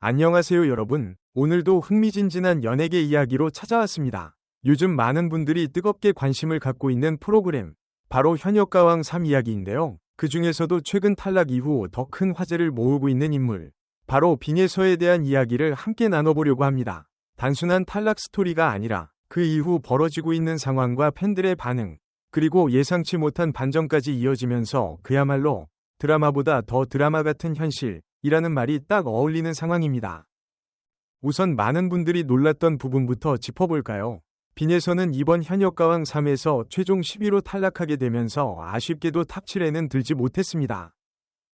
안녕하세요 여러분. 오늘도 흥미진진한 연예계 이야기로 찾아왔습니다. 요즘 많은 분들이 뜨겁게 관심을 갖고 있는 프로그램, 바로 현역가왕 3 이야기인데요. 그 중에서도 최근 탈락 이후 더 큰 화제를 모으고 있는 인물, 바로 빈예서에 대한 이야기를 함께 나눠보려고 합니다. 단순한 탈락 스토리가 아니라 그 이후 벌어지고 있는 상황과 팬들의 반응, 그리고 예상치 못한 반전까지 이어지면서 그야말로 드라마보다 더 드라마 같은 현실이라는 말이 딱 어울리는 상황입니다. 우선 많은 분들이 놀랐던 부분부터 짚어볼까요? 빈예서는 이번 현역가왕 3에서 최종 10위로 탈락하게 되면서 아쉽게도 탑 7에는 들지 못했습니다.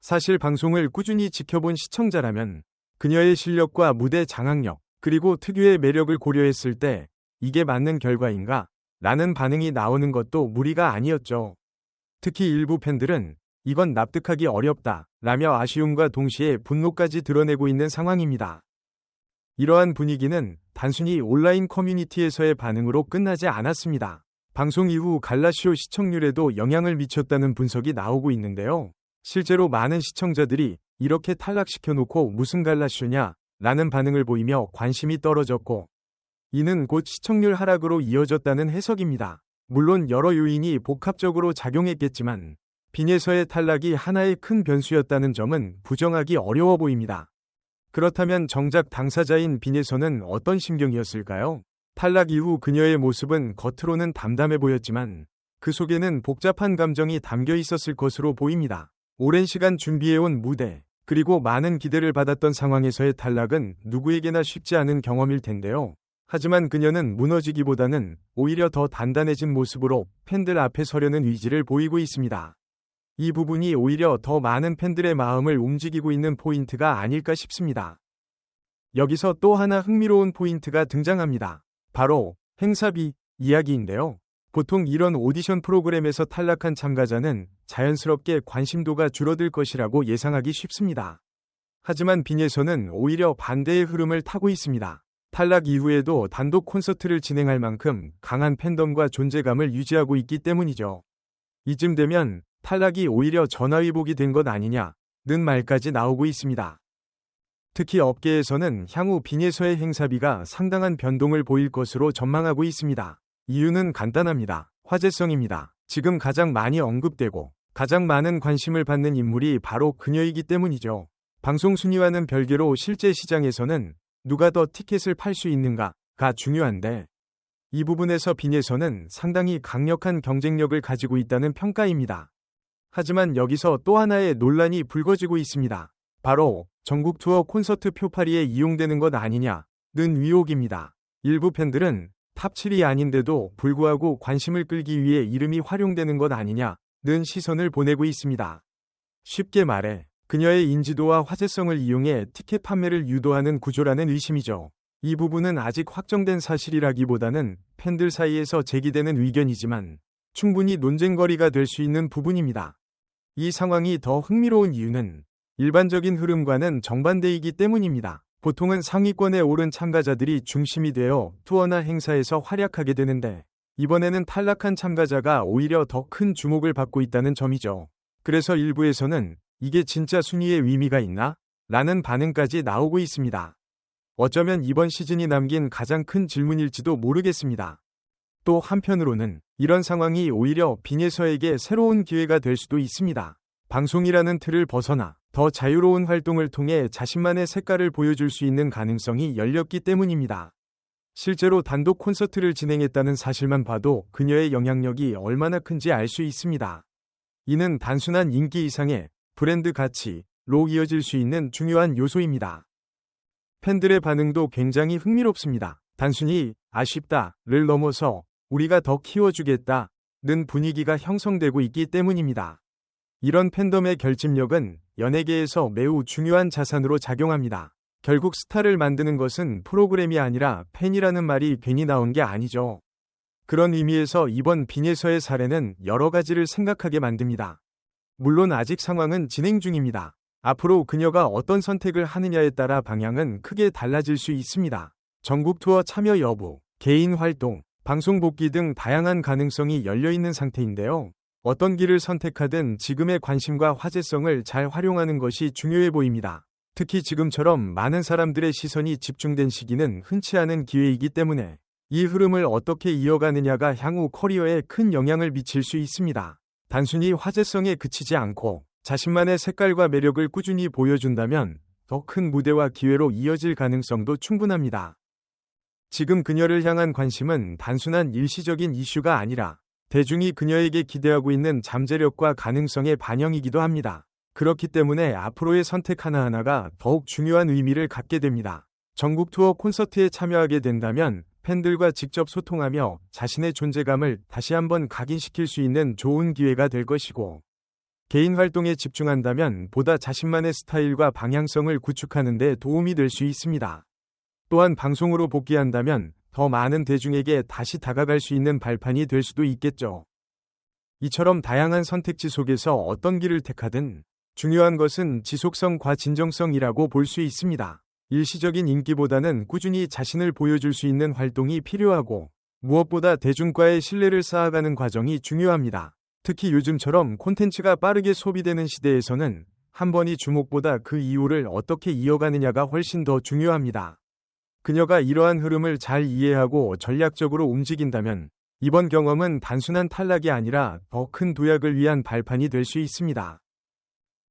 사실 방송을 꾸준히 지켜본 시청자라면 그녀의 실력과 무대 장악력, 그리고 특유의 매력을 고려했을 때 이게 맞는 결과인가? 라는 반응이 나오는 것도 무리가 아니었죠. 특히 일부 팬들은 이건 납득하기 어렵다 라며 아쉬움과 동시에 분노까지 드러내고 있는 상황입니다. 이러한 분위기는 단순히 온라인 커뮤니티에서의 반응으로 끝나지 않았습니다. 방송 이후 갈라쇼 시청률에도 영향을 미쳤다는 분석이 나오고 있는데요. 실제로 많은 시청자들이 이렇게 탈락시켜놓고 무슨 갈라쇼냐 라는 반응을 보이며 관심이 떨어졌고, 이는 곧 시청률 하락으로 이어졌다는 해석입니다. 물론 여러 요인이 복합적으로 작용했겠지만 빈예서의 탈락이 하나의 큰 변수였다는 점은 부정하기 어려워 보입니다. 그렇다면 정작 당사자인 빈예서는 어떤 심경이었을까요? 탈락 이후 그녀의 모습은 겉으로는 담담해 보였지만 그 속에는 복잡한 감정이 담겨 있었을 것으로 보입니다. 오랜 시간 준비해온 무대, 그리고 많은 기대를 받았던 상황에서의 탈락은 누구에게나 쉽지 않은 경험일 텐데요. 하지만 그녀는 무너지기보다는 오히려 더 단단해진 모습으로 팬들 앞에 서려는 의지를 보이고 있습니다. 이 부분이 오히려 더 많은 팬들의 마음을 움직이고 있는 포인트가 아닐까 싶습니다. 여기서 또 하나 흥미로운 포인트가 등장합니다. 바로 행사비 이야기인데요. 보통 이런 오디션 프로그램에서 탈락한 참가자는 자연스럽게 관심도가 줄어들 것이라고 예상하기 쉽습니다. 하지만 빈예서는 오히려 반대의 흐름을 타고 있습니다. 탈락 이후에도 단독 콘서트를 진행할 만큼 강한 팬덤과 존재감을 유지하고 있기 때문이죠. 이쯤 되면 탈락이 오히려 전화위복이 된 것 아니냐는 말까지 나오고 있습니다. 특히 업계에서는 향후 빈예서의 행사비가 상당한 변동을 보일 것으로 전망하고 있습니다. 이유는 간단합니다. 화제성입니다. 지금 가장 많이 언급되고 가장 많은 관심을 받는 인물이 바로 그녀이기 때문이죠. 방송 순위와는 별개로 실제 시장에서는 누가 더 티켓을 팔 수 있는가가 중요한데, 이 부분에서 빈예서는 상당히 강력한 경쟁력을 가지고 있다는 평가입니다. 하지만 여기서 또 하나의 논란이 불거지고 있습니다. 바로 전국 투어 콘서트 표팔이에 이용되는 것 아니냐는 의혹입니다. 일부 팬들은 탑 7이 아닌데도 불구하고 관심을 끌기 위해 이름이 활용되는 것 아니냐는 시선을 보내고 있습니다. 쉽게 말해 그녀의 인지도와 화제성을 이용해 티켓 판매를 유도하는 구조라는 의심이죠. 이 부분은 아직 확정된 사실이라기보다는 팬들 사이에서 제기되는 의견이지만 충분히 논쟁거리가 될 수 있는 부분입니다. 이 상황이 더 흥미로운 이유는 일반적인 흐름과는 정반대이기 때문입니다. 보통은 상위권에 오른 참가자들이 중심이 되어 투어나 행사에서 활약하게 되는데, 이번에는 탈락한 참가자가 오히려 더 큰 주목을 받고 있다는 점이죠. 그래서 일부에서는 이게 진짜 순위에 의미가 있나? 라는 반응까지 나오고 있습니다. 어쩌면 이번 시즌이 남긴 가장 큰 질문일지도 모르겠습니다. 또 한편으로는 이런 상황이 오히려 빈예서에게 새로운 기회가 될 수도 있습니다. 방송이라는 틀을 벗어나 더 자유로운 활동을 통해 자신만의 색깔을 보여줄 수 있는 가능성이 열렸기 때문입니다. 실제로 단독 콘서트를 진행했다는 사실만 봐도 그녀의 영향력이 얼마나 큰지 알 수 있습니다. 이는 단순한 인기 이상의 브랜드 가치로 이어질 수 있는 중요한 요소입니다. 팬들의 반응도 굉장히 흥미롭습니다. 단순히 아쉽다를 넘어서 우리가 더 키워주겠다는 분위기가 형성되고 있기 때문입니다. 이런 팬덤의 결집력은 연예계에서 매우 중요한 자산으로 작용합니다. 결국 스타를 만드는 것은 프로그램이 아니라 팬이라는 말이 괜히 나온 게 아니죠. 그런 의미에서 이번 빈예서의 사례는 여러 가지를 생각하게 만듭니다. 물론 아직 상황은 진행 중입니다. 앞으로 그녀가 어떤 선택을 하느냐에 따라 방향은 크게 달라질 수 있습니다. 전국 투어 참여 여부, 개인 활동, 방송 복귀 등 다양한 가능성이 열려있는 상태인데요. 어떤 길을 선택하든 지금의 관심과 화제성을 잘 활용하는 것이 중요해 보입니다. 특히 지금처럼 많은 사람들의 시선이 집중된 시기는 흔치 않은 기회이기 때문에 이 흐름을 어떻게 이어가느냐가 향후 커리어에 큰 영향을 미칠 수 있습니다. 단순히 화제성에 그치지 않고 자신만의 색깔과 매력을 꾸준히 보여준다면 더 큰 무대와 기회로 이어질 가능성도 충분합니다. 지금 그녀를 향한 관심은 단순한 일시적인 이슈가 아니라 대중이 그녀에게 기대하고 있는 잠재력과 가능성의 반영이기도 합니다. 그렇기 때문에 앞으로의 선택 하나하나가 더욱 중요한 의미를 갖게 됩니다. 전국 투어 콘서트에 참여하게 된다면 팬들과 직접 소통하며 자신의 존재감을 다시 한번 각인시킬 수 있는 좋은 기회가 될 것이고, 개인 활동에 집중한다면 보다 자신만의 스타일과 방향성을 구축하는 데 도움이 될 수 있습니다. 또한 방송으로 복귀한다면 더 많은 대중에게 다시 다가갈 수 있는 발판이 될 수도 있겠죠. 이처럼 다양한 선택지 속에서 어떤 길을 택하든 중요한 것은 지속성과 진정성이라고 볼 수 있습니다. 일시적인 인기보다는 꾸준히 자신을 보여줄 수 있는 활동이 필요하고, 무엇보다 대중과의 신뢰를 쌓아가는 과정이 중요합니다. 특히 요즘처럼 콘텐츠가 빠르게 소비되는 시대에서는 한 번의 주목보다 그 이후를 어떻게 이어가느냐가 훨씬 더 중요합니다. 그녀가 이러한 흐름을 잘 이해하고 전략적으로 움직인다면 이번 경험은 단순한 탈락이 아니라 더 큰 도약을 위한 발판이 될 수 있습니다.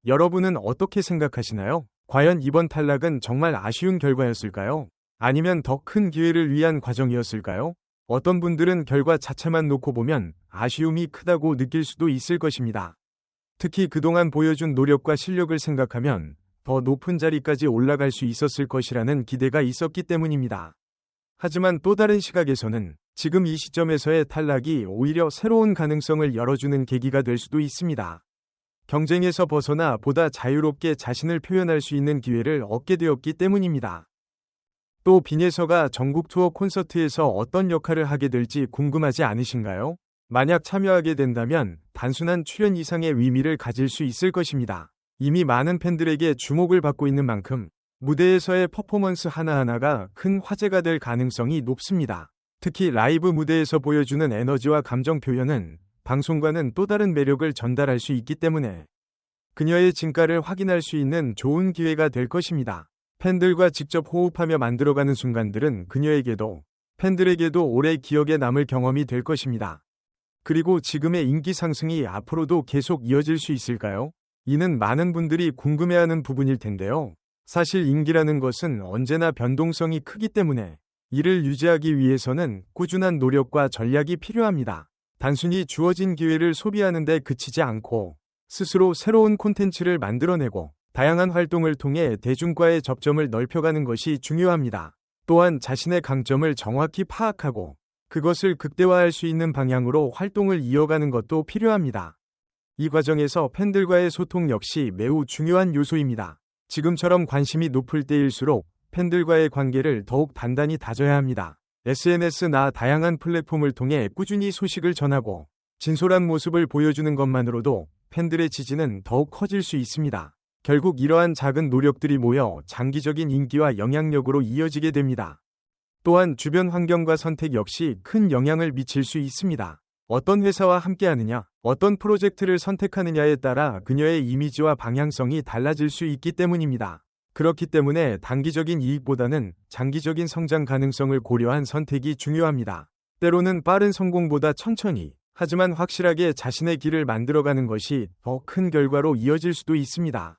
여러분은 어떻게 생각하시나요? 과연 이번 탈락은 정말 아쉬운 결과였을까요? 아니면 더 큰 기회를 위한 과정이었을까요? 어떤 분들은 결과 자체만 놓고 보면 아쉬움이 크다고 느낄 수도 있을 것입니다. 특히 그동안 보여준 노력과 실력을 생각하면 더 높은 자리까지 올라갈 수 있었을 것이라는 기대가 있었기 때문입니다. 하지만 또 다른 시각에서는 지금 이 시점에서의 탈락이 오히려 새로운 가능성을 열어주는 계기가 될 수도 있습니다. 경쟁에서 벗어나 보다 자유롭게 자신을 표현할 수 있는 기회를 얻게 되었기 때문입니다. 또 빈예서가 전국 투어 콘서트에서 어떤 역할을 하게 될지 궁금하지 않으신가요? 만약 참여하게 된다면 단순한 출연 이상의 의미를 가질 수 있을 것입니다. 이미 많은 팬들에게 주목을 받고 있는 만큼 무대에서의 퍼포먼스 하나하나가 큰 화제가 될 가능성이 높습니다. 특히 라이브 무대에서 보여주는 에너지와 감정 표현은 방송과는 또 다른 매력을 전달할 수 있기 때문에 그녀의 진가를 확인할 수 있는 좋은 기회가 될 것입니다. 팬들과 직접 호흡하며 만들어가는 순간들은 그녀에게도 팬들에게도 오래 기억에 남을 경험이 될 것입니다. 그리고 지금의 인기 상승이 앞으로도 계속 이어질 수 있을까요? 이는 많은 분들이 궁금해하는 부분일 텐데요. 사실 인기라는 것은 언제나 변동성이 크기 때문에 이를 유지하기 위해서는 꾸준한 노력과 전략이 필요합니다. 단순히 주어진 기회를 소비하는 데 그치지 않고 스스로 새로운 콘텐츠를 만들어내고 다양한 활동을 통해 대중과의 접점을 넓혀가는 것이 중요합니다. 또한 자신의 강점을 정확히 파악하고 그것을 극대화할 수 있는 방향으로 활동을 이어가는 것도 필요합니다. 이 과정에서 팬들과의 소통 역시 매우 중요한 요소입니다. 지금처럼 관심이 높을 때일수록 팬들과의 관계를 더욱 단단히 다져야 합니다. SNS나 다양한 플랫폼을 통해 꾸준히 소식을 전하고 진솔한 모습을 보여주는 것만으로도 팬들의 지지는 더욱 커질 수 있습니다. 결국 이러한 작은 노력들이 모여 장기적인 인기와 영향력으로 이어지게 됩니다. 또한 주변 환경과 선택 역시 큰 영향을 미칠 수 있습니다. 어떤 회사와 함께하느냐, 어떤 프로젝트를 선택하느냐에 따라 그녀의 이미지와 방향성이 달라질 수 있기 때문입니다. 그렇기 때문에 단기적인 이익보다는 장기적인 성장 가능성을 고려한 선택이 중요합니다. 때로는 빠른 성공보다 천천히, 하지만 확실하게 자신의 길을 만들어가는 것이 더 큰 결과로 이어질 수도 있습니다.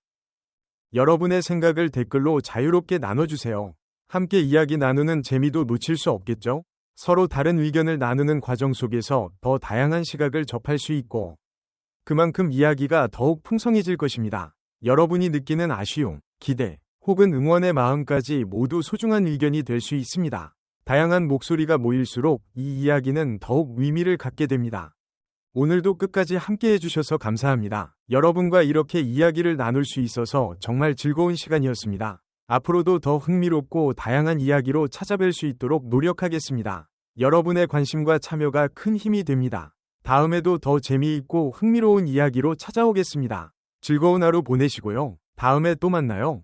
여러분의 생각을 댓글로 자유롭게 나눠주세요. 함께 이야기 나누는 재미도 놓칠 수 없겠죠? 서로 다른 의견을 나누는 과정 속에서 더 다양한 시각을 접할 수 있고 그만큼 이야기가 더욱 풍성해질 것입니다. 여러분이 느끼는 아쉬움, 기대, 혹은 응원의 마음까지 모두 소중한 의견이 될 수 있습니다. 다양한 목소리가 모일수록 이 이야기는 더욱 의미를 갖게 됩니다. 오늘도 끝까지 함께 해주셔서 감사합니다. 여러분과 이렇게 이야기를 나눌 수 있어서 정말 즐거운 시간이었습니다. 앞으로도 더 흥미롭고 다양한 이야기로 찾아뵐 수 있도록 노력하겠습니다. 여러분의 관심과 참여가 큰 힘이 됩니다. 다음에도 더 재미있고 흥미로운 이야기로 찾아오겠습니다. 즐거운 하루 보내시고요. 다음에 또 만나요.